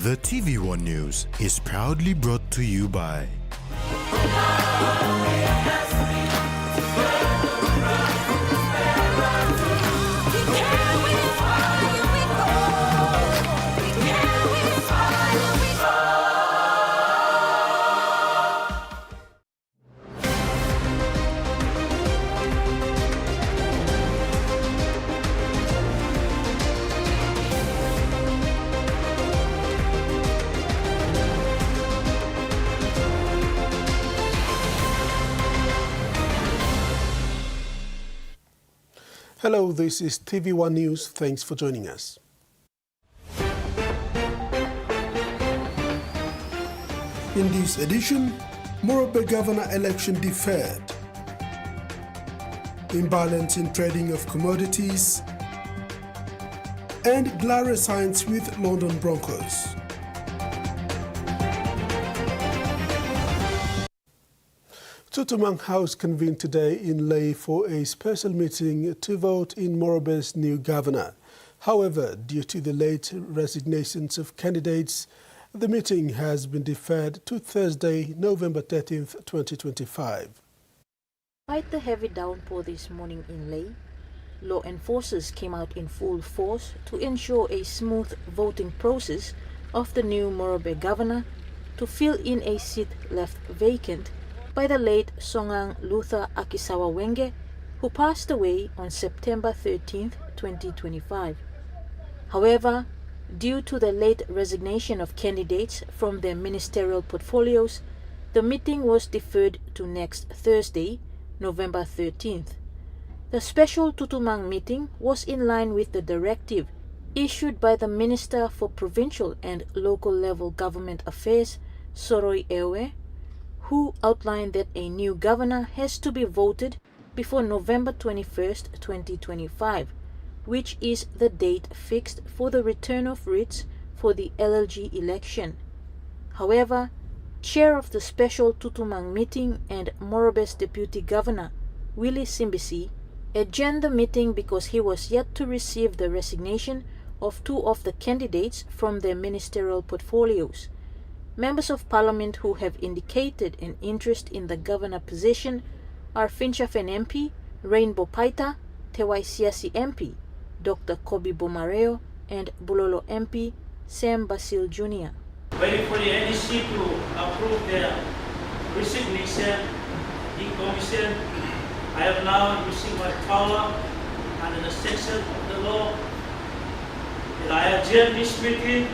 The TVWAN News is proudly brought to you by Hello, this is TVWAN News. Thanks for joining us. In this edition, Morobe Governor election deferred, imbalance in trading of commodities, and Glara signs with London Broncos. Tutumang House convened today in Lae for a special meeting to vote in Morobe's new governor. However, due to the late resignations of candidates, the meeting has been deferred to Thursday, November 13th, 2025. Despite the heavy downpour this morning in Lae, law enforcers came out in full force to ensure a smooth voting process of the new Morobe governor to fill in a seat left vacant by the late Songang Luther Akisawa Wenge, who passed away on September 13, 2025. However, due to the late resignation of candidates from their ministerial portfolios, the meeting was deferred to next Thursday, November 13th. The special Tutumang meeting was in line with the directive issued by the Minister for Provincial and Local Level Government Affairs, Soroi Ewe, who outlined that a new governor has to be voted before November 21st, 2025, which is the date fixed for the return of writs for the LLG election. However, Chair of the special Tutumang meeting and Morobe's Deputy Governor, Willie Simbisi, adjourned the meeting because he was yet to receive the resignation of two of the candidates from their ministerial portfolios. Members of Parliament who have indicated an interest in the governor position are Finchafen MP, Rainbow Paita, Tewai Siasi MP, Dr. Kobi Bomareo, and Bulolo MP, Sam Basil Jr. Waiting for the NEC to approve their resignation in commission, I have now received my power under the section of the law that I adjourn this meeting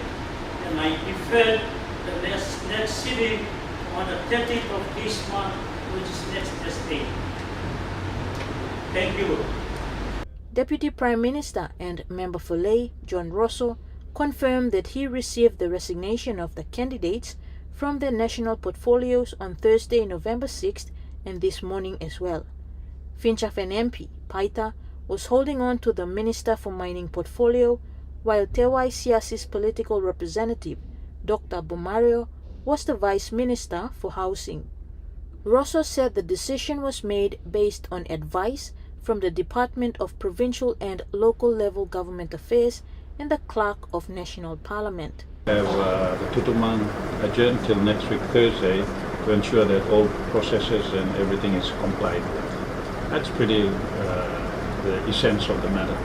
and I defer the next sitting on the 30th of this month, which is next Thursday. Thank you. Deputy Prime Minister and Member for Lae, John Rosso, confirmed that he received the resignation of the candidates from their national portfolios on Thursday, November 6th, and this morning as well. Finchafen MP, Paita, was holding on to the Minister for Mining portfolio, while Tewai Siasi's political representative, Dr. Bomario, was the Vice Minister for Housing. Rosso said the decision was made based on advice from the Department of Provincial and Local Level Government Affairs and the Clerk of National Parliament. The Tutumang adjourned till next week Thursday to ensure that all processes and everything is complied. That's pretty the essence of the matter.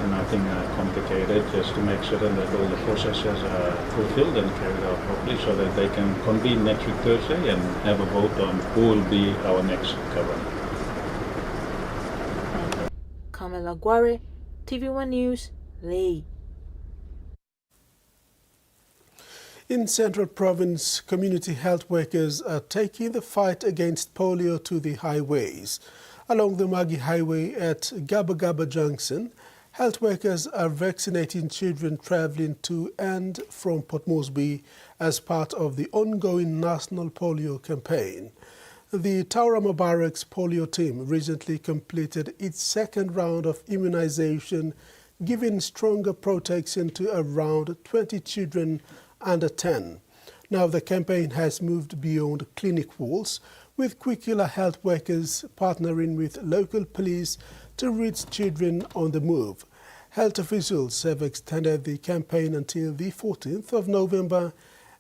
Nothing complicated, just to make certain that all the processes are fulfilled and carried out properly so that they can convene next week Thursday and have a vote on who will be our next governor. Kamala Guare, TVWAN News, Lae. In Central Province, community health workers are taking the fight against polio to the highways. Along the Magi Highway at Gaba Gaba Junction, health workers are vaccinating children travelling to and from Port Moresby as part of the ongoing national polio campaign. The Taurama Barracks polio team recently completed its second round of immunization, giving stronger protection to around 20 children under 10. Now the campaign has moved beyond clinic walls, with Kwikila health workers partnering with local police to reach children on the move. Health officials have extended the campaign until the 14th of November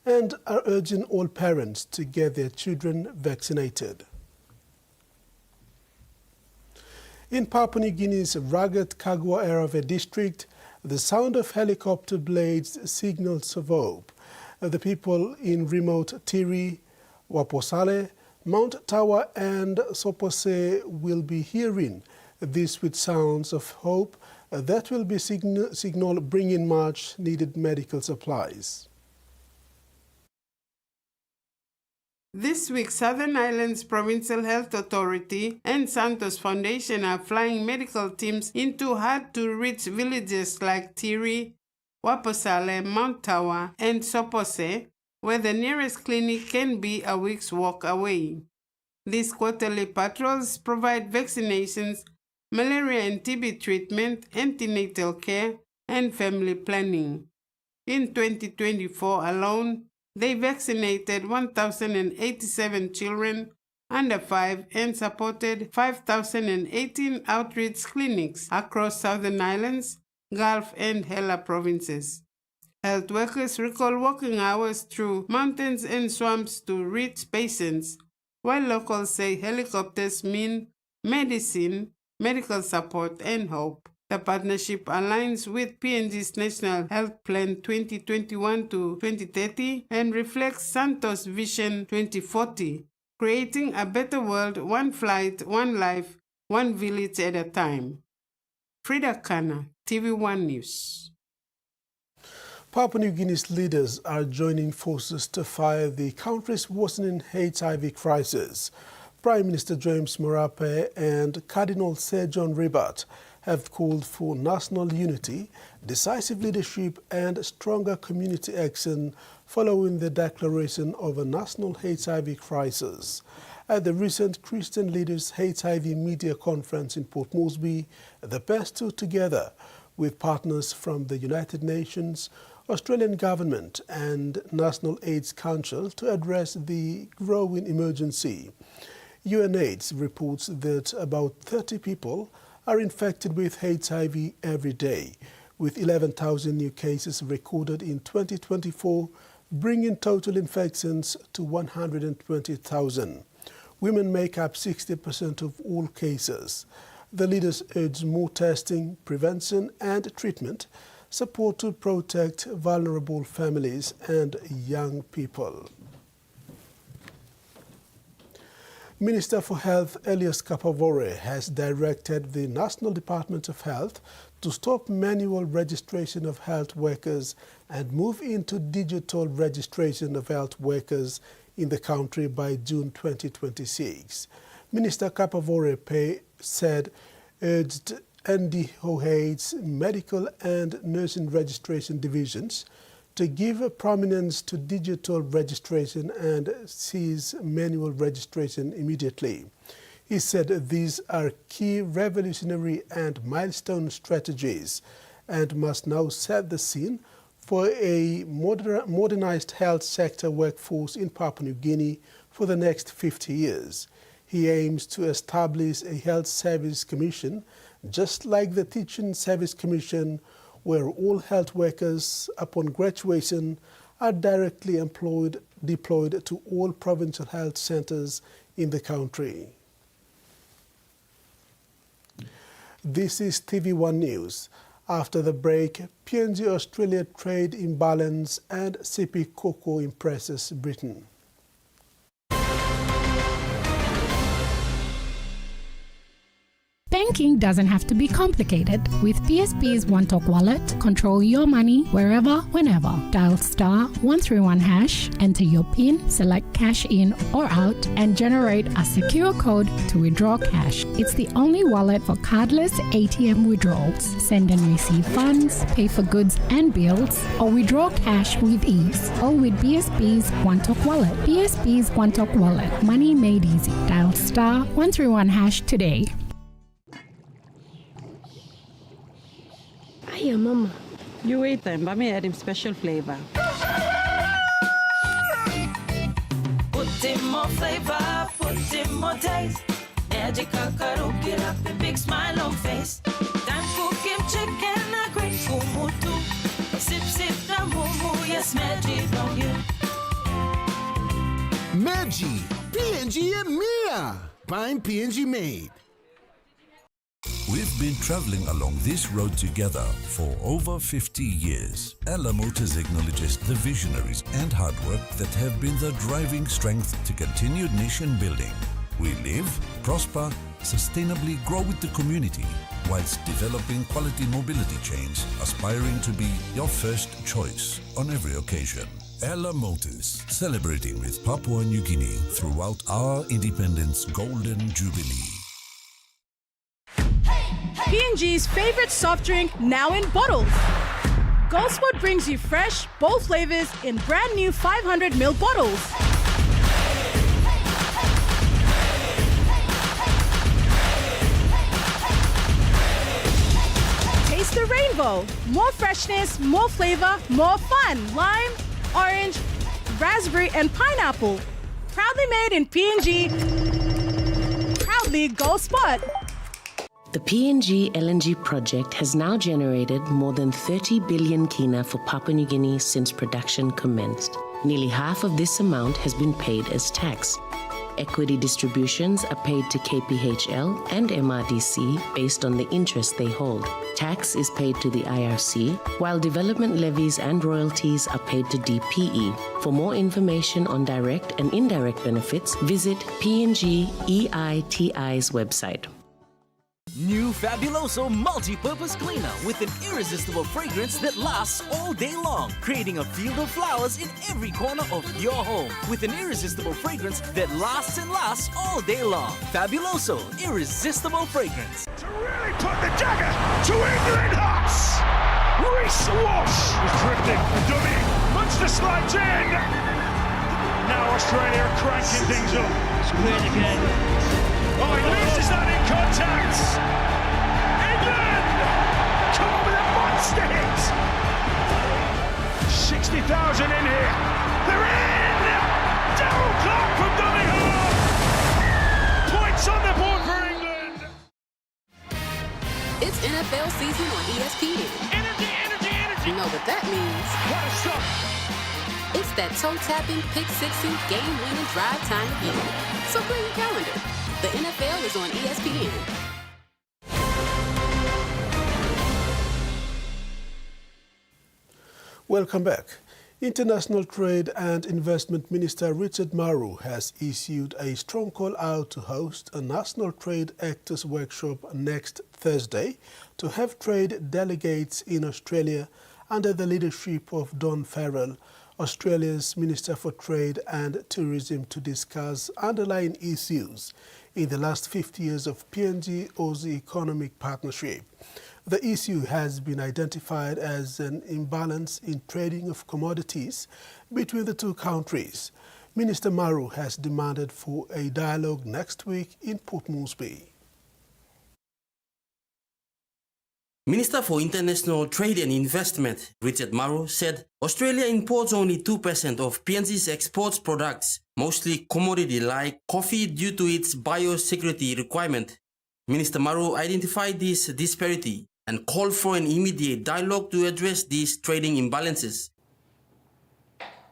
and are urging all parents to get their children vaccinated. In Papua New Guinea's rugged Kagwa-Arave district, the sound of helicopter blades signals of hope. The people in remote Tiri, Waposale, Mount Tawa and Sopose will be hearing this with sounds of hope that will be signal bringing much needed medical supplies. This week, Southern Islands Provincial Health Authority and Santos Foundation are flying medical teams into hard-to-reach villages like Tiri, Waposale, Mount Tawa, and Sopose, where the nearest clinic can be a week's walk away. These quarterly patrols provide vaccinations, malaria and TB treatment, antenatal care, and family planning. In 2024 alone, they vaccinated 1,087 children under 5 and supported 5,018 outreach clinics across Southern Islands, Gulf and Hela provinces. Health workers recall walking hours through mountains and swamps to reach patients, while locals say helicopters mean medicine, medical support and hope. The partnership aligns with PNG's National Health Plan 2021 to 2030 and reflects Santos' Vision 2040, creating a better world, one flight, one life, one village at a time. Frida Kana, TV1 News. Papua New Guinea's leaders are joining forces to fight the country's worsening HIV crisis. Prime Minister James Morobe and Cardinal Sir John Ribat have called for national unity, decisive leadership and stronger community action following the declaration of a national HIV crisis. At the recent Christian Leaders HIV Media Conference in Port Moresby, the pair stood together with partners from the United Nations, Australian Government and National AIDS Council to address the growing emergency. UNAIDS reports that about 30 people are infected with HIV every day, with 11,000 new cases recorded in 2024, bringing total infections to 120,000. Women make up 60% of all cases. The leaders urge more testing, prevention and treatment, support to protect vulnerable families and young people. Minister for Health Elias Kapavore has directed the National Department of Health to stop manual registration of health workers and move into digital registration of health workers in the country by June 2026. Minister Kapavore urged NDOH's medical and nursing registration divisions to give prominence to digital registration and cease manual registration immediately. He said these are key revolutionary and milestone strategies and must now set the scene for a modernized health sector workforce in Papua New Guinea for the next 50 years. He aims to establish a health service commission, just like the Teaching Service Commission, where all health workers upon graduation are directly deployed to all provincial health centers in the country. This is TV1 News. After the break, PNG-Australia trade imbalance and Sepik cocoa impresses Britain. Banking doesn't have to be complicated. With PSP's One Talk Wallet, control your money wherever, whenever. Dial *131#, enter your PIN, select cash in or out, and generate a secure code to withdraw cash. It's the only wallet for cardless ATM withdrawals. Send and receive funds, pay for goods and bills, or withdraw cash with ease. All with PSP's One Talk Wallet. PSP's One Talk Wallet. Money made easy. Dial *131# today. Hiya, Mama. You wait then, but me add him special flavor. Put in more flavor, put in more taste. Magic kakaru, get up a big smile on face. Time for Kim chicken. kumutu. Sip, sip, na mumu, yes, magic on you. Maggi, PNG and Mia. Buying PNG made. We've been traveling along this road together for over 50 years. Ella Motors acknowledges the visionaries and hard work that have been the driving strength to continued nation building. We live, prosper, sustainably grow with the community, whilst developing quality mobility chains, aspiring to be your first choice on every occasion. Ella Motors, celebrating with Papua New Guinea throughout our independence golden jubilee. PNG's favorite soft drink now in bottles. Goldspot brings you fresh, bold flavors in brand new 500ml bottles. Taste the rainbow. More freshness, more flavor, more fun. Lime, orange, raspberry, and pineapple. Proudly made in PNG. Proudly Goldspot. The PNG LNG project has now generated more than 30 billion kina for Papua New Guinea since production commenced. Nearly half of this amount has been paid as tax. Equity distributions are paid to KPHL and MRDC based on the interest they hold. Tax is paid to the IRC, while development levies and royalties are paid to DPE. For more information on direct and indirect benefits, visit PNG EITI's website. New Fabuloso multi-purpose cleaner with an irresistible fragrance that lasts all day long, creating a field of flowers in every corner of your home with an irresistible fragrance that lasts and lasts all day long. Fabuloso, irresistible fragrance. To really put the dagger to England hearts! Reese Walsh is drifting, dummy, Munster slides in! Now Australia are cranking things up. It's cleared again. Oh, he loses that in contact! England! Come on with a monster hit! 60,000 in here. They're in! Darryl Clark from dummy half! Points on the board for England! It's NFL season on ESPN. Energy, energy, energy! You know what that means. What a shot! It's that toe-tapping, pick-sixing, game-winning drive time again. So clear your calendar. The NFL is on ESPN. Welcome back. International Trade and Investment Minister Richard Maru has issued a strong call out to host a National Trade Actors Workshop next Thursday to have trade delegates in Australia under the leadership of Don Farrell, Australia's Minister for Trade and Tourism, to discuss underlying issues in the last 50 years of PNG-Aussie economic partnership. The issue has been identified as an imbalance in trading of commodities between the two countries. Minister Maru has demanded for a dialogue next week in Port Moresby. Minister for International Trade and Investment, Richard Maru, said Australia imports only 2% of PNG's exports products, mostly commodity like coffee, due to its biosecurity requirement. Minister Maru identified this disparity and called for an immediate dialogue to address these trading imbalances.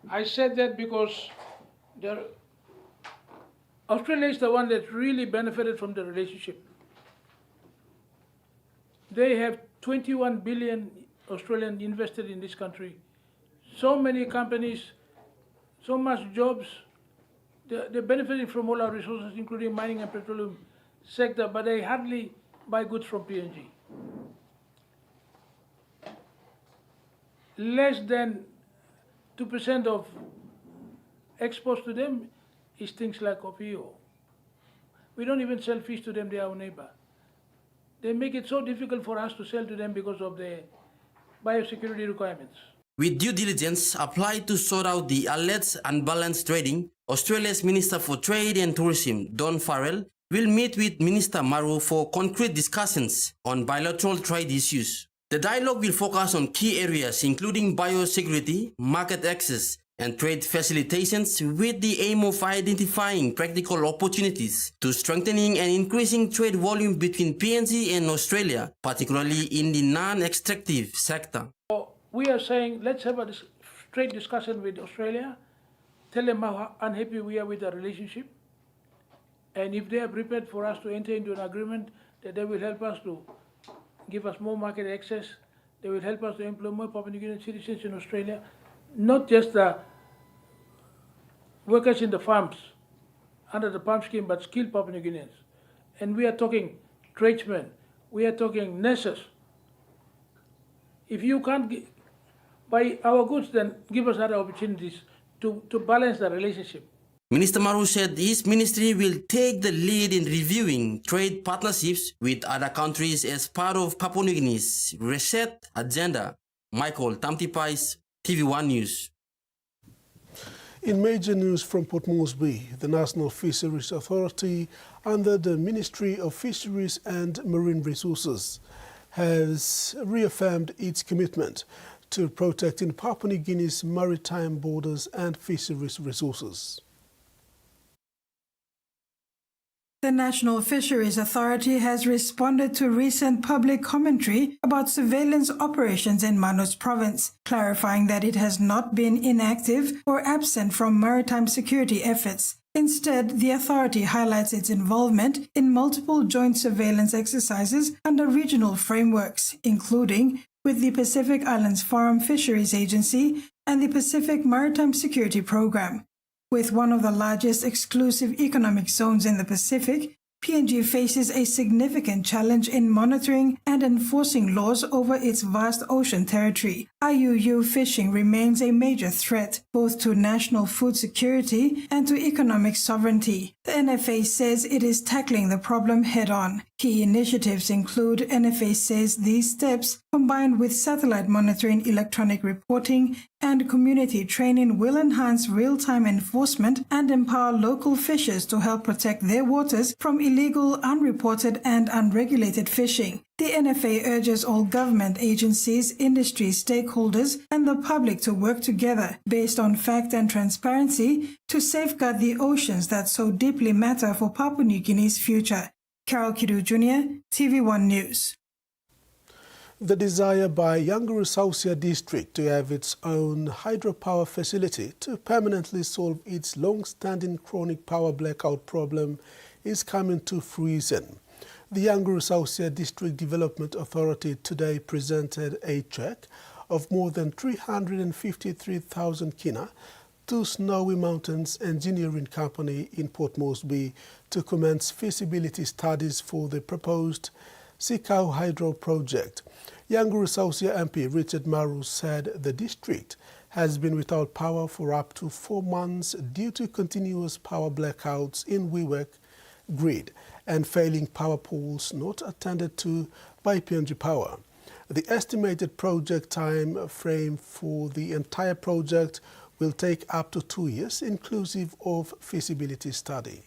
I said that because Australia is the one that really benefited from the relationship. They have 21 billion Australian invested in this country. So many companies, so much jobs. They're benefiting from all our resources, including mining and petroleum sector, but they hardly buy goods from PNG. Less than 2% of exports to them is things like Polio. We don't even sell fish to them, they are our neighbor. They make it so difficult for us to sell to them because of the biosecurity requirements. With due diligence applied to sort out the alleged unbalanced trading, Australia's Minister for Trade and Tourism, Don Farrell, will meet with Minister Maru for concrete discussions on bilateral trade issues. The dialogue will focus on key areas including biosecurity, market access, and trade facilitations with the aim of identifying practical opportunities to strengthening and increasing trade volume between PNG and Australia, particularly in the non-extractive sector. We are saying let's have a straight discussion with Australia, tell them how unhappy we are with the relationship, and if they are prepared for us to enter into an agreement that they will help us to give us more market access, they will help us to employ more Papua New Guinean citizens in Australia, not just the workers in the farms under the farm scheme, but skilled Papua New Guineans. And we are talking tradesmen, we are talking nurses. If you can't buy our goods, then give us other opportunities to balance the relationship. Minister Maru said his ministry will take the lead in reviewing trade partnerships with other countries as part of Papua New Guinea's reset agenda. Michael Tamtipais, TV1 News. In major news from Port Moresby, the National Fisheries Authority under the Ministry of Fisheries and Marine Resources has reaffirmed its commitment to protecting Papua New Guinea's maritime borders and fisheries resources. The National Fisheries Authority has responded to recent public commentary about surveillance operations in Manus Province, clarifying that it has not been inactive or absent from maritime security efforts. Instead, the authority highlights its involvement in multiple joint surveillance exercises under regional frameworks, including with the Pacific Islands Forum Fisheries Agency and the Pacific Maritime Security Program. With one of the largest exclusive economic zones in the Pacific, PNG faces a significant challenge in monitoring and enforcing laws over its vast ocean territory. IUU fishing remains a major threat both to national food security and to economic sovereignty. The NFA says it is tackling the problem head-on. Key initiatives include, NFA says, these steps, combined with satellite monitoring, electronic reporting, and community training, will enhance real-time enforcement and empower local fishers to help protect their waters from illegal, unreported, and unregulated fishing. The NFA urges all government agencies, industry stakeholders, and the public to work together based on fact and transparency to safeguard the oceans that so deeply matter for Papua New Guinea's future. Carol Kidu Jr., TV1 News. The desire by Yanguru Sausia District to have its own hydropower facility to permanently solve its long-standing chronic power blackout problem is coming to fruition. The Yanguru Sausia District Development Authority today presented a cheque of more than 353,000 kina to Snowy Mountains Engineering Company in Port Moresby to commence feasibility studies for the proposed Sikau Hydro project. Yanguru Sausia MP Richard Maru said the district has been without power for up to 4 months due to continuous power blackouts in Wewak grid and failing power poles not attended to by PNG Power. The estimated project time frame for the entire project will take up to 2 years, inclusive of feasibility study.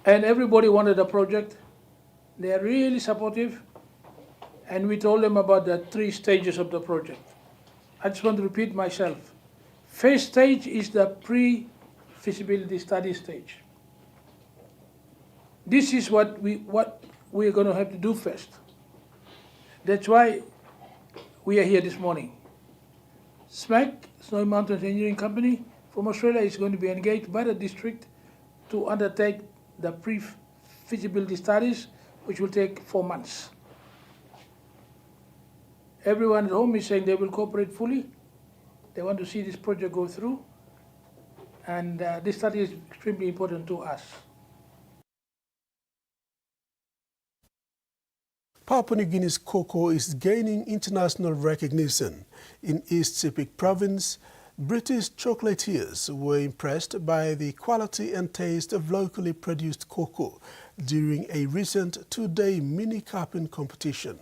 And everybody wanted a project. They are really supportive. And we told them about the 3 stages of the project. I just want to repeat myself. First stage is the pre-feasibility study stage. This is what we're going to have to do first. That's why we are here this morning. SMAC, Snowy Mountains Engineering Company from Australia, is going to be engaged by the district to undertake the pre-feasibility studies, which will take 4 months. Everyone at home is saying they will cooperate fully. They want to see this project go through. And this study is extremely important to us. Papua New Guinea's cocoa is gaining international recognition. In East Sepik province, British chocolatiers were impressed by the quality and taste of locally produced cocoa during a recent 2-day mini cupping competition.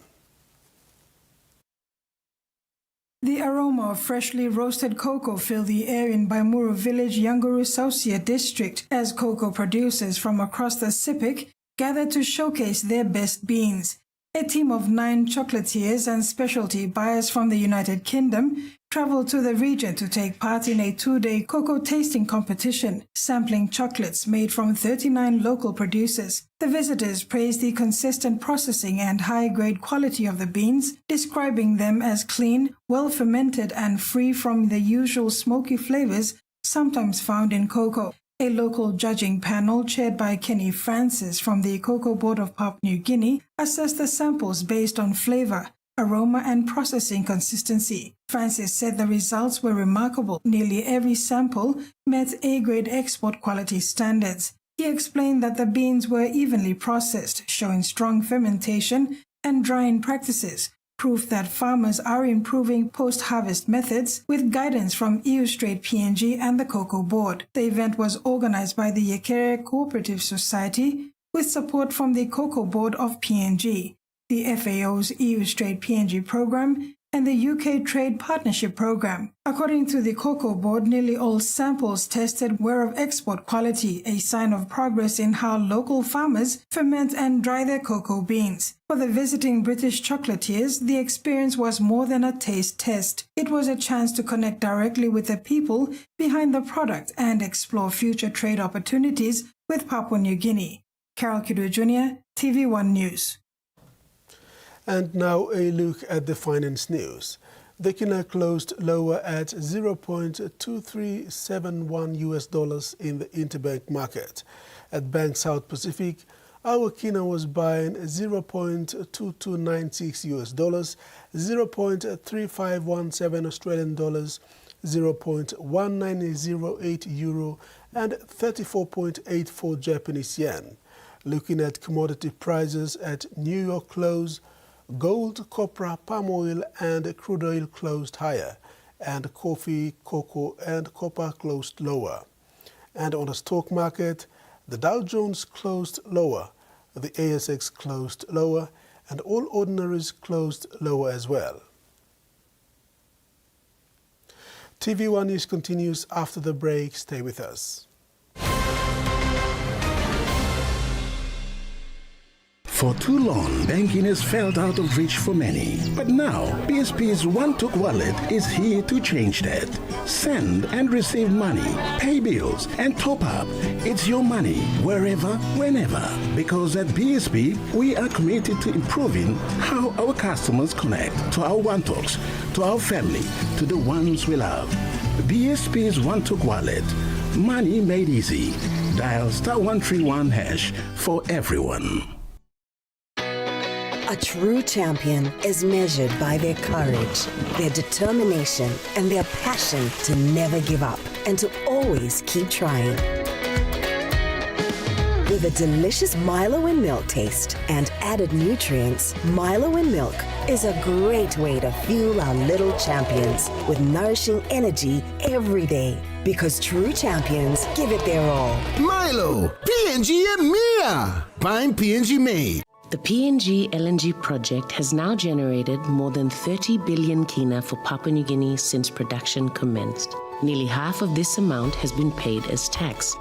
The aroma of freshly roasted cocoa filled the air in Baimuru village, Yanguru Sausia district, as cocoa producers from across the Sepik gathered to showcase their best beans. A team of 9 chocolatiers and specialty buyers from the United Kingdom traveled to the region to take part in a 2-day cocoa tasting competition, sampling chocolates made from 39 local producers. The visitors praised the consistent processing and high-grade quality of the beans, describing them as clean, well-fermented, and free from the usual smoky flavors sometimes found in cocoa. A local judging panel chaired by Kenny Francis from the Cocoa Board of Papua New Guinea assessed the samples based on flavor, aroma, and processing consistency. Francis said the results were remarkable. Nearly every sample met A-grade export quality standards. He explained that the beans were evenly processed, showing strong fermentation and drying practices, proof that farmers are improving post-harvest methods with guidance from EU-Straight PNG and the Cocoa Board. The event was organized by the Yekere Cooperative Society with support from the Cocoa Board of PNG, the FAO's EU-Straight PNG program, and the UK Trade Partnership Program. According to the Cocoa Board, nearly all samples tested were of export quality, a sign of progress in how local farmers ferment and dry their cocoa beans. For the visiting British chocolatiers, the experience was more than a taste test. It was a chance to connect directly with the people behind the product and explore future trade opportunities with Papua New Guinea. Carol Kidu Jr., TV1 News. And now a look at the finance news. The kina closed lower at 0.2371 US dollars in the interbank market. At Bank South Pacific, our kina was buying 0.2296 US dollars, 0.3517 Australian dollars, 0.1908 euro, and 34.84 Japanese yen. Looking at commodity prices at New York close, gold, copra, palm oil, and crude oil closed higher, and coffee, cocoa, and copper closed lower. And on the stock market, the Dow Jones closed lower, the ASX closed lower, and all ordinaries closed lower as well. TV1 News continues after the break. Stay with us. For too long, banking has felt out of reach for many. But now, PSP's OneTalk wallet is here to change that. Send and receive money, pay bills, and top up. It's your money, wherever, whenever. Because at PSP, we are committed to improving how our customers connect to our OneTalks, to our family, to the ones we love. PSP's OneTalk wallet. Money made easy. Dial *131# for everyone. A true champion is measured by their courage, their determination, and their passion to never give up and to always keep trying. With a delicious Milo in milk taste and added nutrients, Milo in milk is a great way to fuel our little champions with nourishing energy every day. Because true champions give it their all. Milo, PNG and Mia. Prime PNG made. The PNG LNG project has now generated more than 30 billion kina for Papua New Guinea since production commenced. Nearly half of this amount has been paid as tax.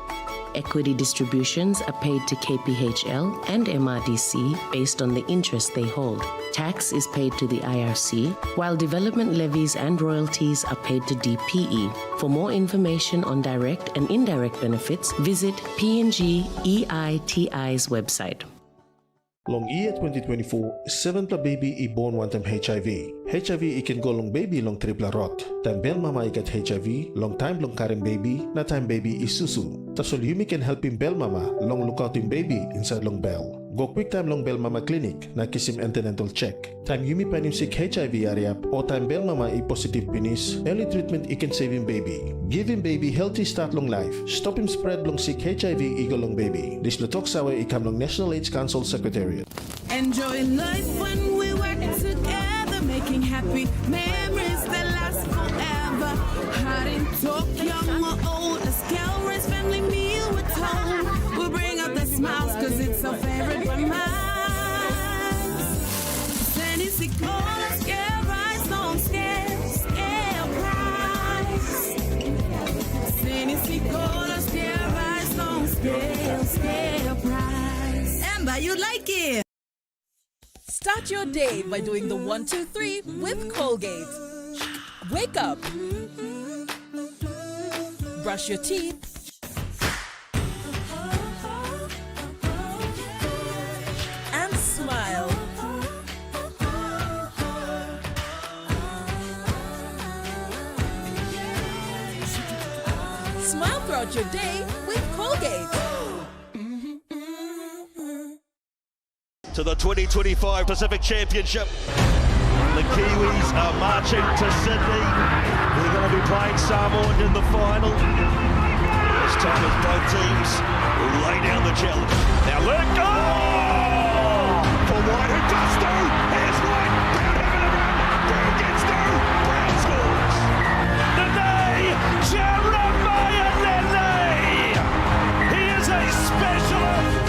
Equity distributions are paid to KPHL and MRDC based on the interest they hold. Tax is paid to the IRC, while development levies and royalties are paid to DPE. For more information on direct and indirect benefits, visit PNG-EITI's website. Long year 2024, 7 baby i born one time HIV. HIV ikan go long baby long triple rot. Time bel mama ikat HIV, long time long karen baby, na time baby is susu. Tasol yumi can help him bel mama, long lookout him baby inside long bell. Go quick time long bell mama clinic, na kiss him antenatal check. Time yumi pan him sick HIV area, o time bell mama i positive penis, early treatment i can save him baby. Give him baby healthy start long life. Stop him spread long sick HIV eagle long baby. This lutok sawe ikam long National AIDS Council Secretariat. Enjoying life when we work together, making happy memories that last forever. Hot in talk, young or old, a scale-raised family meal with home. We'll bring out the smiles, cause it's our favorite romance. Sandy Sicola, scale rise, don't scale price. Sandy Sicola, scale rise, don't scale price. Amber, you like it? Start your day by doing the 1, 2, 3 with Colgate. Wake up. Brush your teeth. And smile. Smile throughout your day with Colgate. To the 2025 Pacific Championship. The Kiwis are marching to Sydney. They're going to be playing Samoa in the final. This time as both teams will lay down the challenge. Now let go! For White, who does through. Here's White. Brown having a run. Brown gets through. Brown scores. Today, Jeremiah Lele. He is a specialist.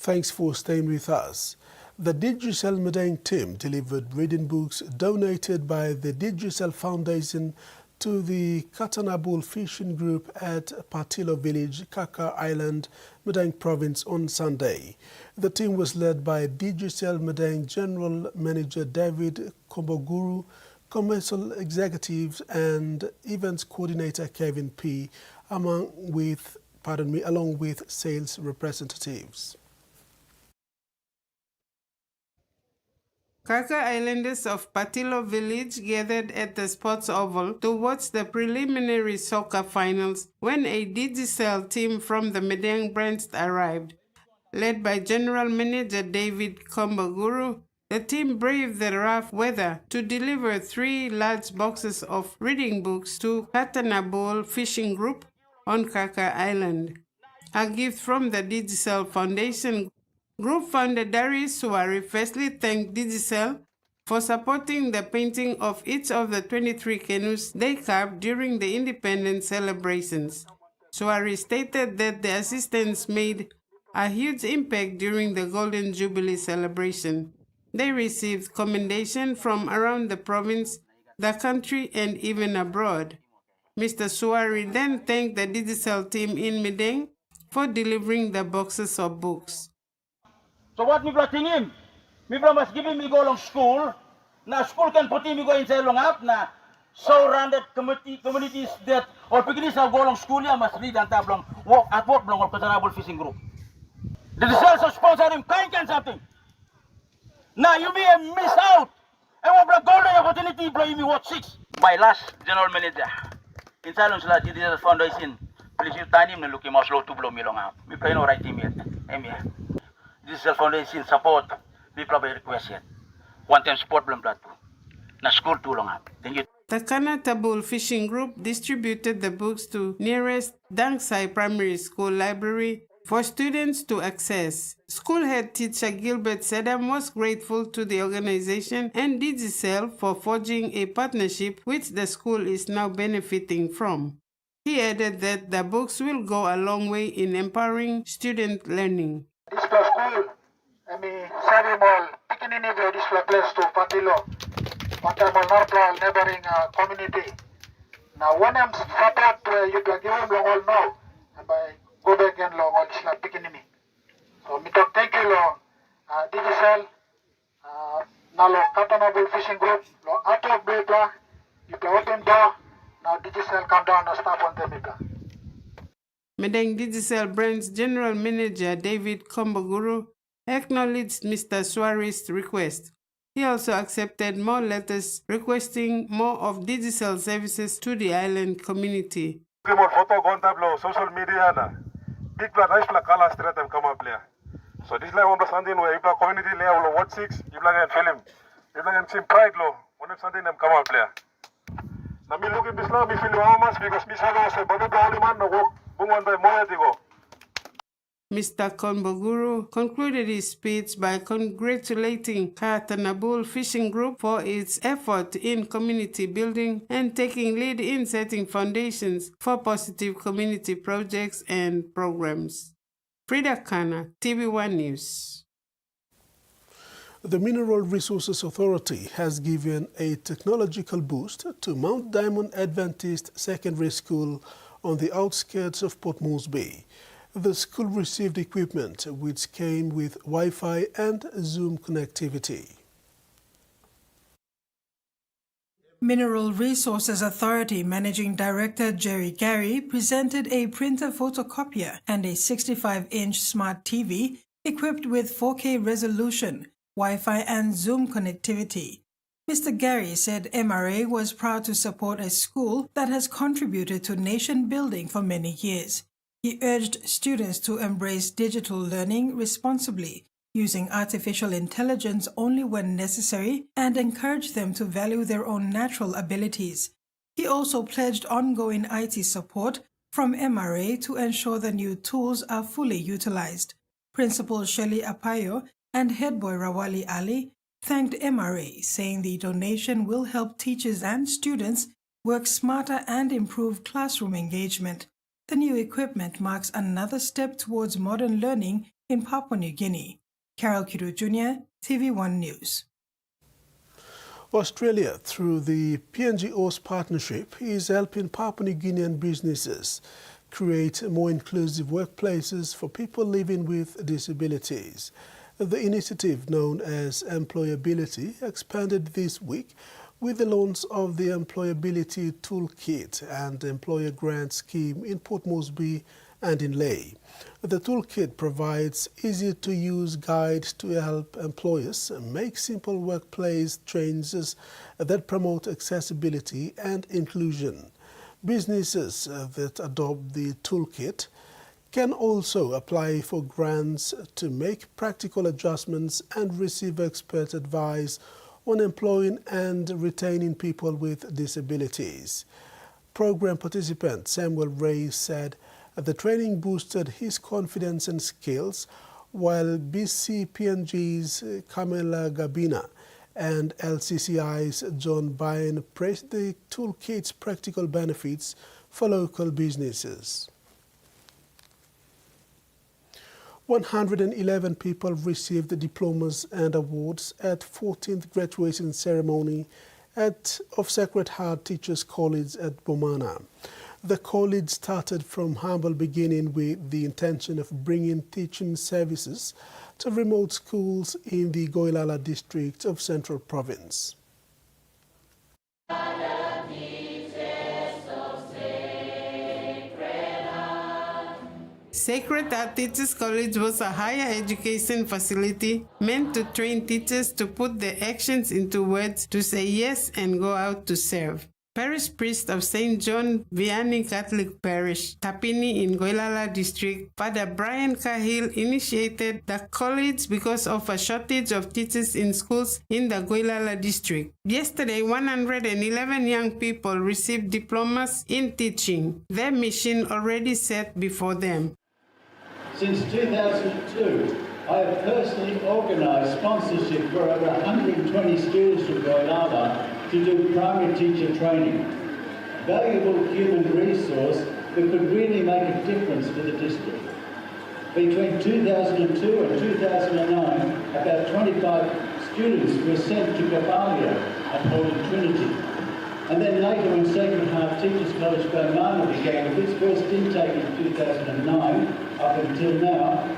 Thanks for staying with us. The Digicel Medang team delivered reading books donated by the Digicel Foundation to the Katanabul Fishing Group at Patilo Village, Kaka Island, Medang Province on Sunday. The team was led by Digicel Medang General Manager David Komboguru, Commercial Executives and Events Coordinator Kevin P., along with sales representatives. Kaka Islanders of Patilo Village gathered at the Sports Oval to watch the preliminary soccer finals when a Digicel team from the Medang branch arrived. Led by General Manager David Komboguru, the team braved the rough weather to deliver 3 large boxes of reading books to Katanabul Fishing Group on Kaka Island. A gift from the Digicel Foundation. Group founder Darius Suwari firstly thanked Digicel for supporting the painting of each of the 23 canoes they carved during the independence celebrations. Suwari stated that the assistance made a huge impact during the Golden Jubilee celebration. They received commendation from around the province, the country, and even abroad. Mr. Suwari then thanked the Digicel team in Medang for delivering the boxes of books. So what me tingin? Me must give me go along school. Na school can put me go inside long up na surrounded communities that or piglis go along school ya must read and tablong walk at work long or Katanabul Fishing Group. The sales sponsor him kind something. Now you may miss out. I want a golden opportunity play me what 6. My last general manager in Salon Slat the foundation. Please you time him na look him out slow to blow me long out. Me play no right team yet. This is foundation support. We probably request yet. One time support blam plat po. Na school too long up. Thank you. The Katanabul Fishing Group distributed the books to nearest Dangsai Primary School library for students to access. School head teacher Gilbert Sedam was grateful to the organization and Digicel for forging a partnership which the school is now benefiting from. He added that the books will go a long way in empowering student learning. This school, sabi mo, pikininigo this place to Patilo, Patamol Northwall neighboring community. Now when I'm support you can give them long all now, and by go back and long all this pikinini. So me talk thank you long, Digicel, nalo Katanabul Fishing Group, lo ato beta, you can open door, now Digicel come down and stop on them. Medang Digicel Brand's General Manager David Komboguru acknowledged Mr. Suwari's request. He also accepted more letters requesting more of Digicel services to the island community. Photo contablo social media na big pla nice pla kala straight and come up there. So this like one something where you community layer will watch 6 you can film you can see pride lo one something them come up there. Na me look at this now me feel almost because me saw say but the only man no go. Mr. Komboguru concluded his speech by congratulating Katanabul Fishing Group for its effort in community building and taking lead in setting foundations for positive community projects and programs. Frida Kana, TVWAN News. The Mineral Resources Authority has given a technological boost to Mount Diamond Adventist Secondary School on the outskirts of Port Moresby. The school received equipment which came with Wi-Fi and Zoom connectivity. Mineral Resources Authority Managing Director Jerry Gary presented a printer photocopier and a 65-inch smart TV equipped with 4K resolution, Wi-Fi and Zoom connectivity. Mr. Gary said MRA was proud to support a school that has contributed to nation building for many years. He urged students to embrace digital learning responsibly, using artificial intelligence only when necessary, and encourage them to value their own natural abilities. He also pledged ongoing IT support from MRA to ensure the new tools are fully utilized. Principal Shelley Apayo and head boy Rawali Ali thanked MRA, saying the donation will help teachers and students work smarter and improve classroom engagement. The new equipment marks another step towards modern learning in Papua New Guinea. Carol Kiru Jr., TV1 News. Australia, through the PNG-Aus partnership, is helping Papua New Guinean businesses create more inclusive workplaces for people living with disabilities. The initiative, known as Employability, expanded this week with the launch of the Employability Toolkit and Employer Grant Scheme in Port Moresby and in Lae. The toolkit provides easy-to-use guides to help employers make simple workplace changes that promote accessibility and inclusion. Businesses that adopt the toolkit can also apply for grants to make practical adjustments and receive expert advice on employing and retaining people with disabilities. Program participant Samuel Ray said the training boosted his confidence and skills, while BCPNG's Kamela Gabina and LCCI's John Byrne praised the toolkit's practical benefits for local businesses. 111 people received diplomas and awards at 14th graduation ceremony of Sacred Heart Teachers College at Bomana. The college started from humble beginning with the intention of bringing teaching services to remote schools in the Goilala district of Central Province. Sacred Heart Teachers College was a higher education facility meant to train teachers to put their actions into words, to say yes and go out to serve. Parish priest of St. John Vianney Catholic Parish, Tapini in Goilala District, Father Brian Cahill initiated the college because of a shortage of teachers in schools in the Goilala District. Yesterday, 111 young people received diplomas in teaching, their mission already set before them. Since 2002, I have personally organised sponsorship for over 120 students from Goilala to do primary teacher training. Valuable human resource that could really make a difference to the district. Between 2002 and 2009, about 25 students were sent to Gabalia at Holy Trinity. And then later when Sacred Heart Teachers College Bomana began with its first intake in 2009, up until now,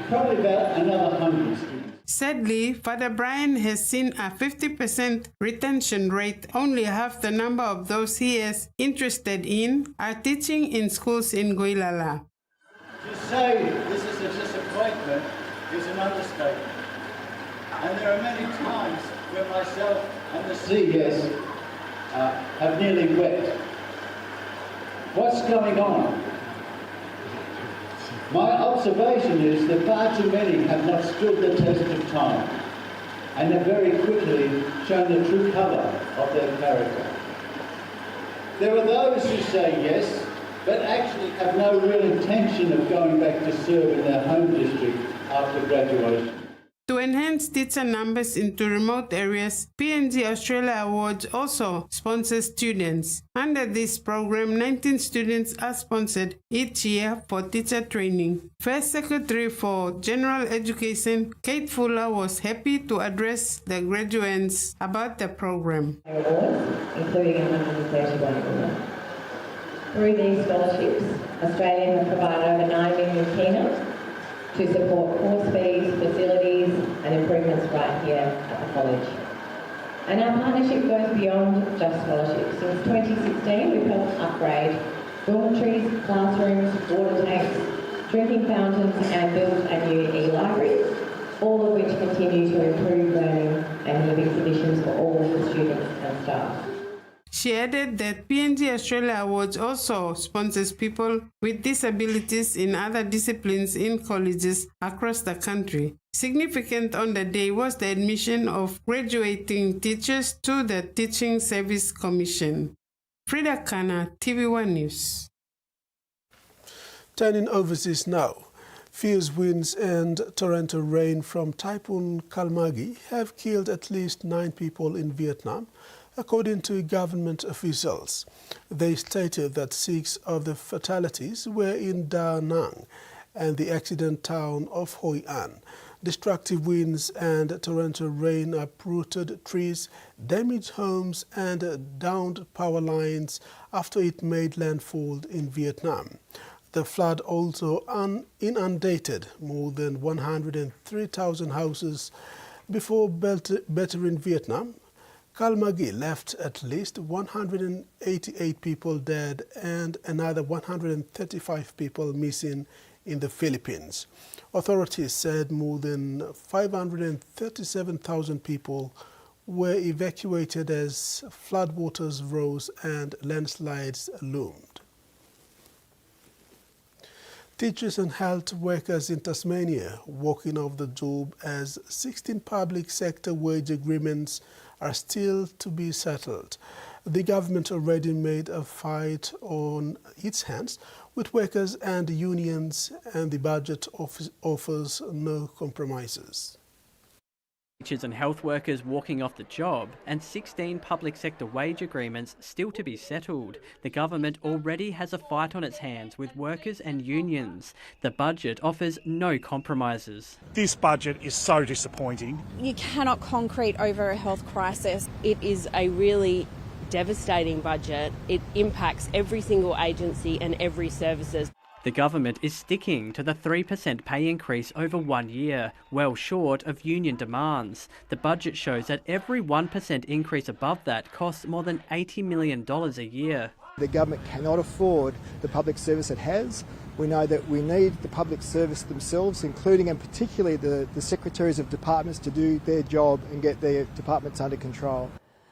probably about another 100 students. Sadly, Father Brian has seen a 50% retention rate. Only half the number of those he is interested in are teaching in schools in Goilala. To say this is a disappointment is an understatement. And there are many times where myself and the CS have nearly wept. What's going on? My observation is that far too many have not stood the test of time and have very quickly shown the true colour of their character. There are those who say yes, but actually have no real intention of going back to serve in their home district after graduation. To enhance teacher numbers into remote areas, PNG-Australia Awards also sponsors students. Under this program, 19 students are sponsored each year for teacher training. First Secretary for General Education, Kate Fuller, was happy to address the graduates about the program. Including 131 women. Through these scholarships, Australia has provided over 9 million kina to support course fees, facilities and improvements right here at the college. And our partnership goes beyond just scholarships. Since 2016, we've helped upgrade dormitories, classrooms, water tanks, drinking fountains and built a new e-library, all of which continue to improve learning and living conditions for all the students and staff. She added that PNG-Australia Awards also sponsors people with disabilities in other disciplines in colleges across the country. Significant on the day was the admission of graduating teachers to the Teaching Service Commission. Frida Kana, TVWAN News. Turning overseas now. Fierce winds and torrential rain from Typhoon Kalmagi have killed at least 9 people in Vietnam, according to government officials. They stated that 6 of the fatalities were in Da Nang and the accident town of Hoi An. Destructive winds and torrential rain uprooted trees, damaged homes and downed power lines after it made landfall in Vietnam. The flood also inundated more than 103,000 houses before bettering Vietnam. Kalmagi left at least 188 people dead and another 135 people missing in the Philippines. Authorities said more than 537,000 people were evacuated as floodwaters rose and landslides loomed. Teachers and health workers in Tasmania walking off the job as 16 public sector wage agreements are still to be settled. The government already made a fight on its hands with workers and unions, and the budget offers no compromises. Teachers and health workers walking off the job and 16 public sector wage agreements still to be settled. The government already has a fight on its hands with workers and unions. The budget offers no compromises. This budget is so disappointing. You cannot concrete over a health crisis. It is a really devastating budget. It impacts every single agency and every services. The government is sticking to the 3% pay increase over 1 year, well short of union demands. The budget shows that every 1% increase above that costs more than $80 million a year. The government cannot afford the public service it has. We know that we need the public service themselves, including and particularly the secretaries of departments, to do their job and get their departments under control.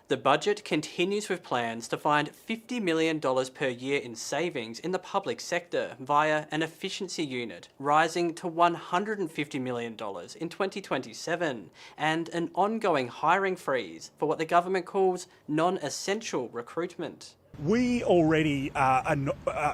The budget continues with plans to find $50 million per year in savings in the public sector via an efficiency unit, rising to $150 million in 2027, and an ongoing hiring freeze for what the government calls non-essential recruitment. We already are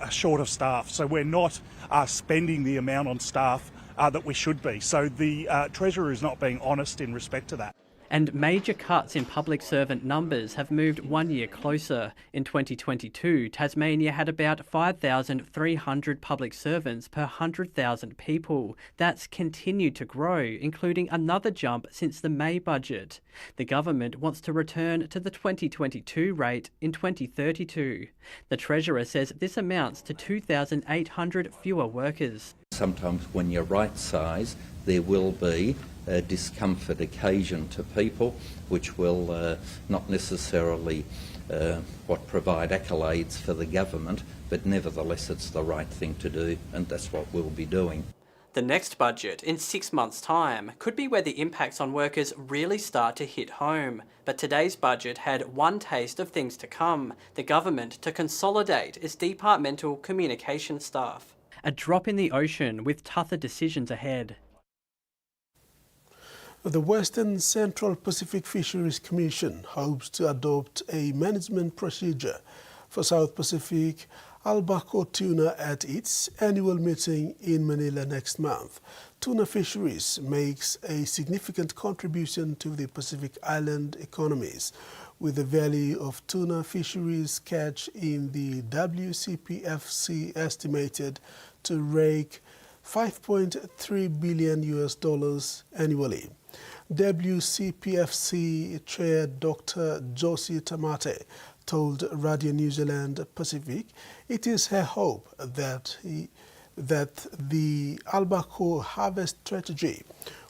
short of staff, so we're not spending the amount on staff that we should be. So the Treasurer is not being honest in respect to that. And major cuts in public servant numbers have moved 1 year closer. In 2022, Tasmania had about 5,300 public servants per 100,000 people. That's continued to grow, including another jump since the May budget. The government wants to return to the 2022 rate in 2032. The Treasurer says this amounts to 2,800 fewer workers. Sometimes when you're right size, there will be discomfort occasion to people, which will not necessarily provide accolades for the government, but nevertheless it's the right thing to do, and that's what we'll be doing. The next budget, in 6 months' time, could be where the impacts on workers really start to hit home. But today's budget had one taste of things to come: the government to consolidate its departmental communication staff. A drop in the ocean with tougher decisions ahead. The Western Central Pacific Fisheries Commission hopes to adopt a management procedure for South Pacific albacore tuna at its annual meeting in Manila next month. Tuna fisheries makes a significant contribution to the Pacific Island economies, with the value of tuna fisheries catch in the WCPFC estimated to rake $5.3 billion annually. WCPFC Chair Dr. Josie Tamate told Radio New Zealand Pacific it is her hope that the albacore harvest strategy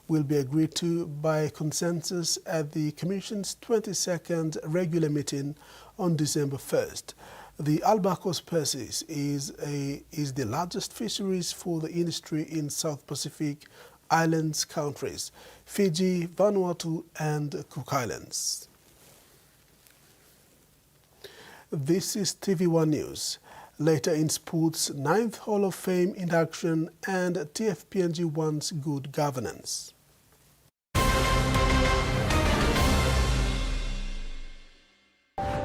will be agreed to by consensus at the Commission's 22nd regular meeting on December 1st. The albacore species is the largest fisheries for the industry in South Pacific Islands countries, Fiji, Vanuatu and Cook Islands. This is TVWAN News. Later in sports, 9th Hall of Fame induction and TFPNG-1's good governance.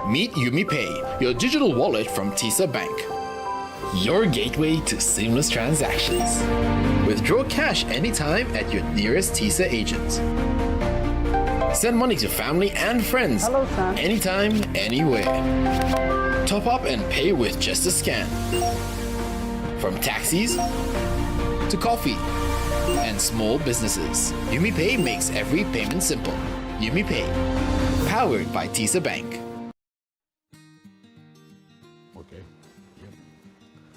Meet UmiPay, your digital wallet from TISA Bank. Your gateway to seamless transactions. Withdraw cash anytime at your nearest TISA agent. Send money to family and friends anytime, anywhere. Top up and pay with just a scan. From taxis to coffee and small businesses, UmiPay makes every payment simple. UmiPay, powered by TISA Bank.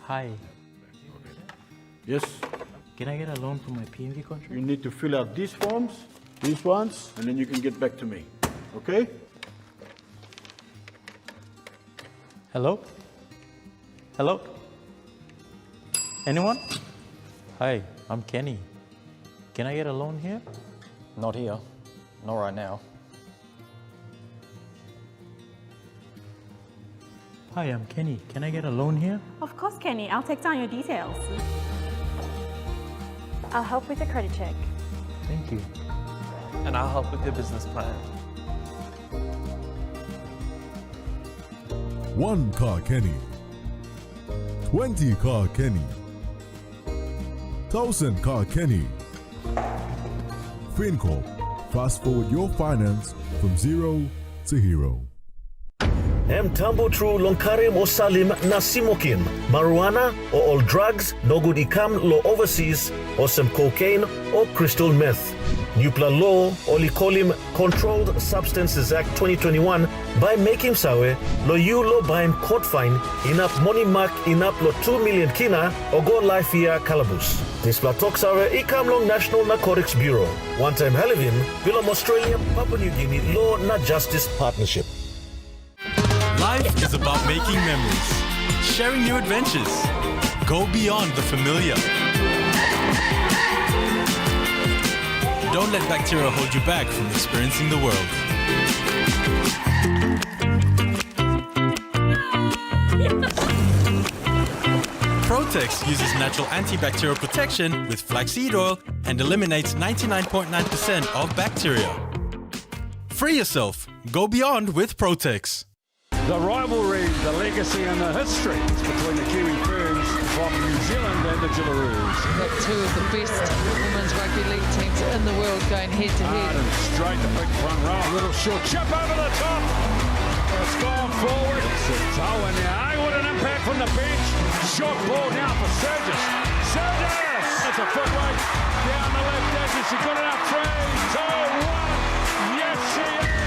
Hi. Yes. Can I get a loan for my PNG contract? You need to fill out these forms, these ones, and then you can get back to me. Okay? Hello? Hello? Anyone? Hi, I'm Kenny. Can I get a loan here? Not here. Not right now. Hi, I'm Kenny. Can I get a loan here? Of course, Kenny. I'll take down your details. I'll help with the credit check. Thank you. And I'll help with the business plan. 1 car Kenny. 20 car Kenny. 1000 car Kenny. FinCorp. Fast forward your finance from zero to hero. Mtambo true lonkarim or salim nasimokin. Marijuana or all drugs no good ikam lo overseas or some cocaine or crystal meth. Nupla law or likolim Controlled Substances Act 2021 by making sawe lo you lo bain court fine enough money mark enough lo 2 million kina or go life year calabus. This platok sawe ikam long National Narcotics Bureau. One time Halivin, Bilom Australia, Papua New Guinea Law Na Justice Partnership. Life is about making memories, sharing new adventures. Go beyond the familiar. Don't let bacteria hold you back from experiencing the world. Protex uses natural antibacterial protection with flaxseed oil and eliminates 99.9% of bacteria. Free yourself. Go beyond with Protex. The rivalry, the legacy and the history between the Kiwi Ferns from New Zealand and the Jillaroos. Got two of the best women's rugby league teams in the world going head to head. And straight to big front row. A little short chip over the top. It's gone forward. It's a toe in there. Hey, what an impact from the bench. Short ball now for Surgis. Surgis! It's a foot race down the left edge. She got it up 3, 2, 1. Yes, she is.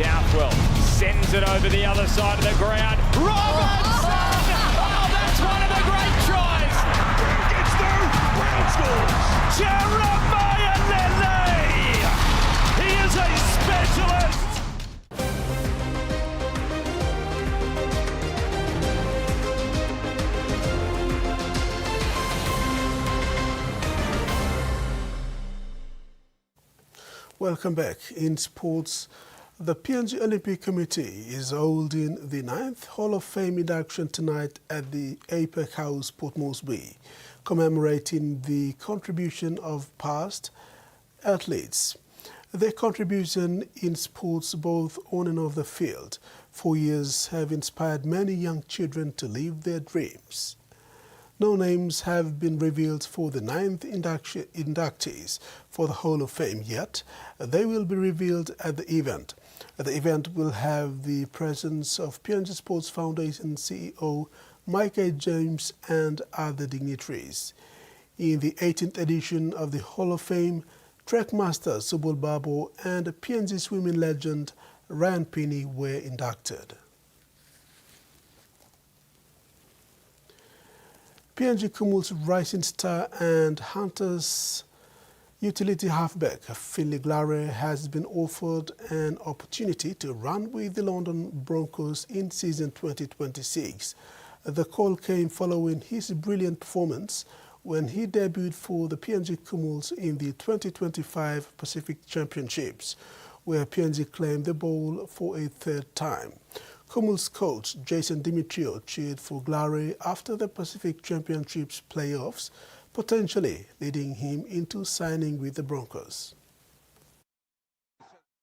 Southwell sends it over the other side of the ground. Robertson! Oh, that's one of the great tries. Gets through. Brown scores. Jeremiah Lele! He is a specialist. Welcome back. In sports, the PNG Olympic Committee is holding the 9th Hall of Fame induction tonight at the APEC House, Port Moresby, commemorating the contribution of past athletes. Their contribution in sports both on and off the field for years have inspired many young children to live their dreams. No names have been revealed for the 9th inductees for the Hall of Fame yet. They will be revealed at the event. The event will have the presence of PNG Sports Foundation CEO Mike A. James and other dignitaries. In the 18th edition of the Hall of Fame, trackmaster Subul Babo and PNG swimming legend Ryan Penny were inducted. PNG Kumul's rising star and Hunters utility halfback Finley Glare has been offered an opportunity to run with the London Broncos in season 2026. The call came following his brilliant performance when he debuted for the PNG Kumuls in the 2025 Pacific Championships, where PNG claimed the bowl for a third time. Kumuls coach Jason Dimitrio cheered for Glare after the Pacific Championships playoffs, potentially leading him into signing with the Broncos.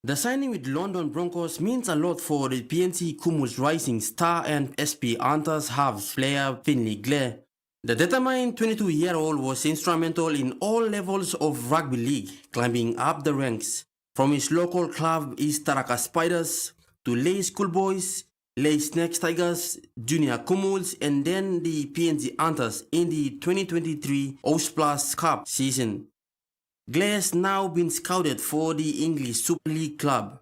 The signing with London Broncos means a lot for the PNG Kumuls rising star and SP Hunters halves player Finley Glare. The determined 22-year-old was instrumental in all levels of rugby league, climbing up the ranks, from his local club East Taraka Spiders to Lay Schoolboys, Lay Snakes Tigers, Junior Kumuls, and then the PNG Hunters in the 2023 Ausplus Cup season. Glare has now been scouted for the English Super League club.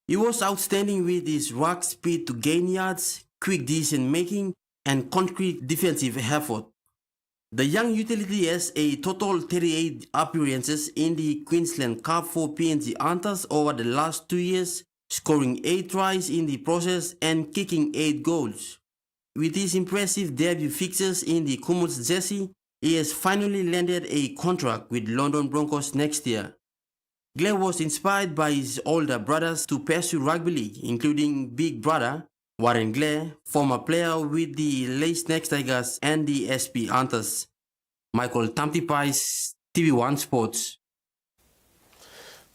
He was outstanding with his ruck speed to gain yards, quick decision making, and concrete defensive effort. The young utility has a total 38 appearances in the Queensland Cup for PNG Hunters over the last 2 years, scoring 8 tries in the process and kicking 8 goals. With his impressive debut fixtures in the Kumuls jersey, he has finally landed a contract with London Broncos next year. Glare was inspired by his older brothers to pursue rugby league, including big brother Warren Glare, former player with the Lay Snakes Tigers and the SP Hunters. Michael Tamtipais, TV1 Sports.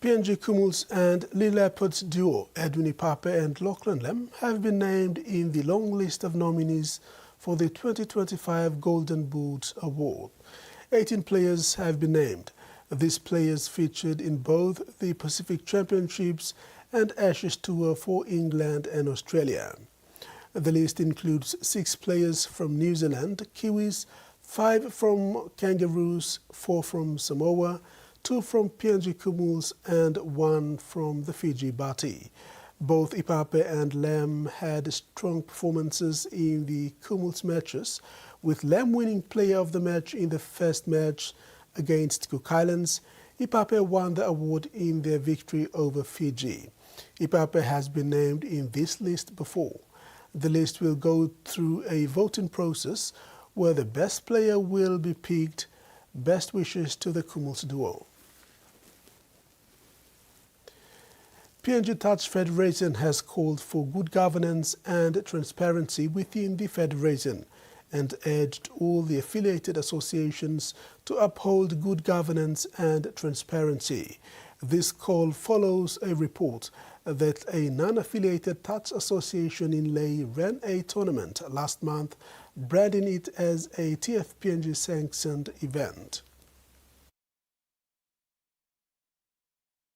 PNG Kumuls and Lee Leopards duo Edwin Ipape and Lachlan Lem have been named in the long list of nominees for the 2025 Golden Boot Award. 18 players have been named. These players featured in both the Pacific Championships and Ashes Tour for England and Australia. The list includes 6 players from New Zealand, Kiwis, 5 from Kangaroos, 4 from Samoa, 2 from PNG Kumuls, and 1 from the Fiji Bati. Both Ipape and Lem had strong performances in the Kumuls matches, with Lem winning player of the match in the first match against Cook Islands. Ipape won the award in their victory over Fiji. Ipape has been named in this list before. The list will go through a voting process where the best player will be picked. Best wishes to the Kumuls duo. PNG Touch Federation has called for good governance and transparency within the Federation and urged all the affiliated associations to uphold good governance and transparency. This call follows a report that a non-affiliated touch association in Ley ran a tournament last month, branding it as a TFPNG-sanctioned event.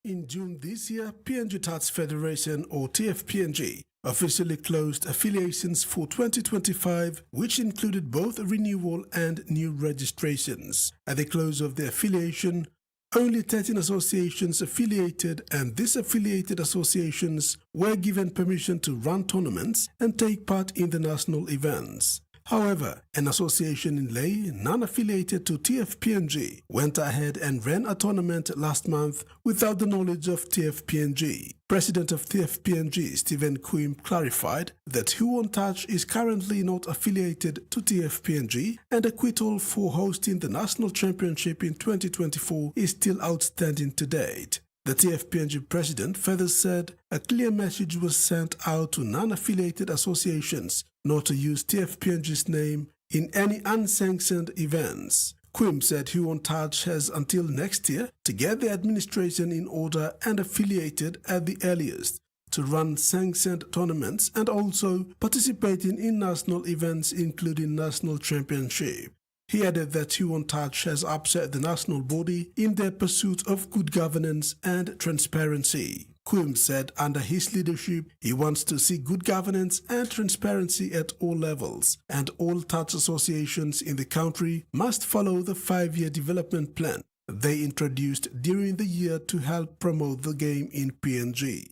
In June this year, PNG Touch Federation, or TFPNG, officially closed affiliations for 2025, which included both renewal and new registrations. At the close of the affiliation, only 13 associations affiliated, and these affiliated associations were given permission to run tournaments and take part in the national events. However, an association in Ley, non-affiliated to TFPNG, went ahead and ran a tournament last month without the knowledge of TFPNG. President of TFPNG, Stephen Quim, clarified that Who on Touch is currently not affiliated to TFPNG, and acquittal for hosting the national championship in 2024 is still outstanding to date. The TFPNG president further said a clear message was sent out to non-affiliated associations not to use TFPNG's name in any unsanctioned events. Quim said Who on Touch has until next year to get the administration in order and affiliated at the earliest to run sanctioned tournaments and also participating in national events including national championship. He added that TVWAN Touch has upset the national body in their pursuit of good governance and transparency. Quim said under his leadership, he wants to see good governance and transparency at all levels, and all touch associations in the country must follow the 5-year development plan they introduced during the year to help promote the game in PNG.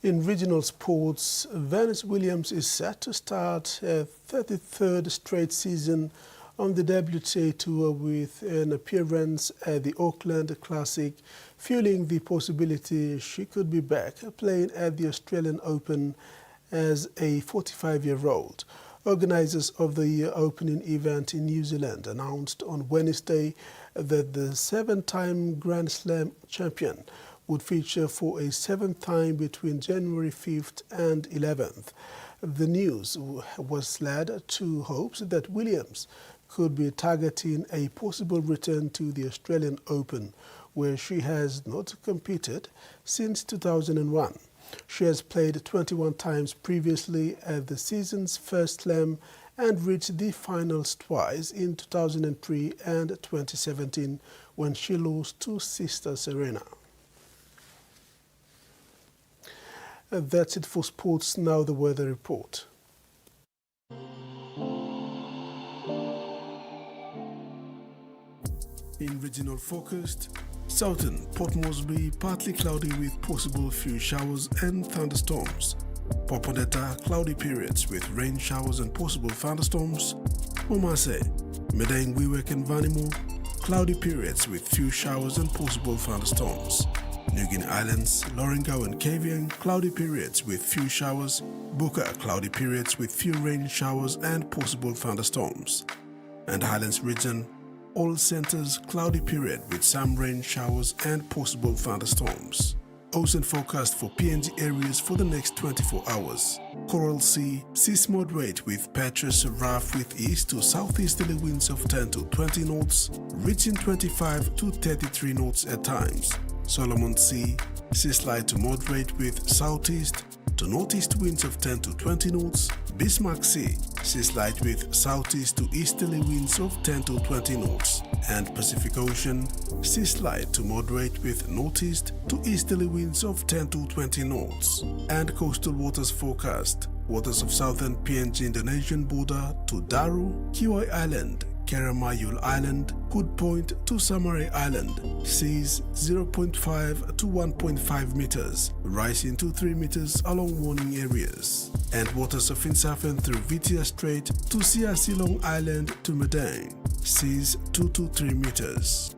In regional sports, Venus Williams is set to start her 33rd straight season on the WTA Tour with an appearance at the Auckland Classic, fueling the possibility she could be back playing at the Australian Open as a 45-year-old. Organisers of the year opening event in New Zealand announced on Wednesday that the 7-time Grand Slam champion would feature for a 7th time between January 5th and 11th. The news was led to hopes that Williams could be targeting a possible return to the Australian Open, where she has not competed since 2001. She has played 21 times previously at the season's first slam and reached the finals twice in 2003 and 2017 when she lost to Sister Serena. That's it for sports. Now the weather report. In regional forecast, southern Port Moresby partly cloudy with possible few showers and thunderstorms. Poponeta cloudy periods with rain showers and possible thunderstorms. Momase, Medang Wewak and Vanimo cloudy periods with few showers and possible thunderstorms. New Guinea Islands, Lorengau and Kavieng, cloudy periods with few showers. Buka, cloudy periods with few rain showers and possible thunderstorms. And Highlands region, all centers, cloudy period with some rain showers and possible thunderstorms. Ocean forecast for PNG areas for the next 24 hours. Coral Sea, seas moderate with patches rough with east to southeasterly winds of 10 to 20 knots, reaching 25 to 33 knots at times. Solomon Sea, seas light to moderate with southeast to northeast winds of 10 to 20 knots. Bismarck Sea, seas light with southeast to easterly winds of 10 to 20 knots. And Pacific Ocean, seas light to moderate with northeast to easterly winds of 10 to 20 knots. And coastal waters forecast, waters of southern PNG Indonesian border to Daru, Kiwai Island, Karamayul Island, Hood Point to Samare Island, seas 0.5 to 1.5 meters, rising to 3 meters along warning areas. And waters of Insafen through Vitia Strait to Siasilong Island to Medang, seas 2 to 3 meters.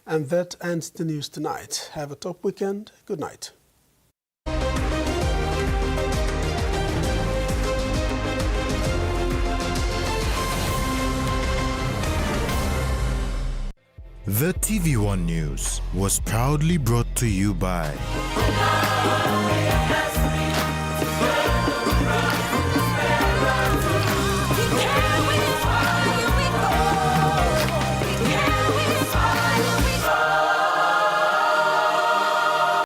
And that ends the news tonight. Have a top weekend. Good night. The TVWAN News was proudly brought to you by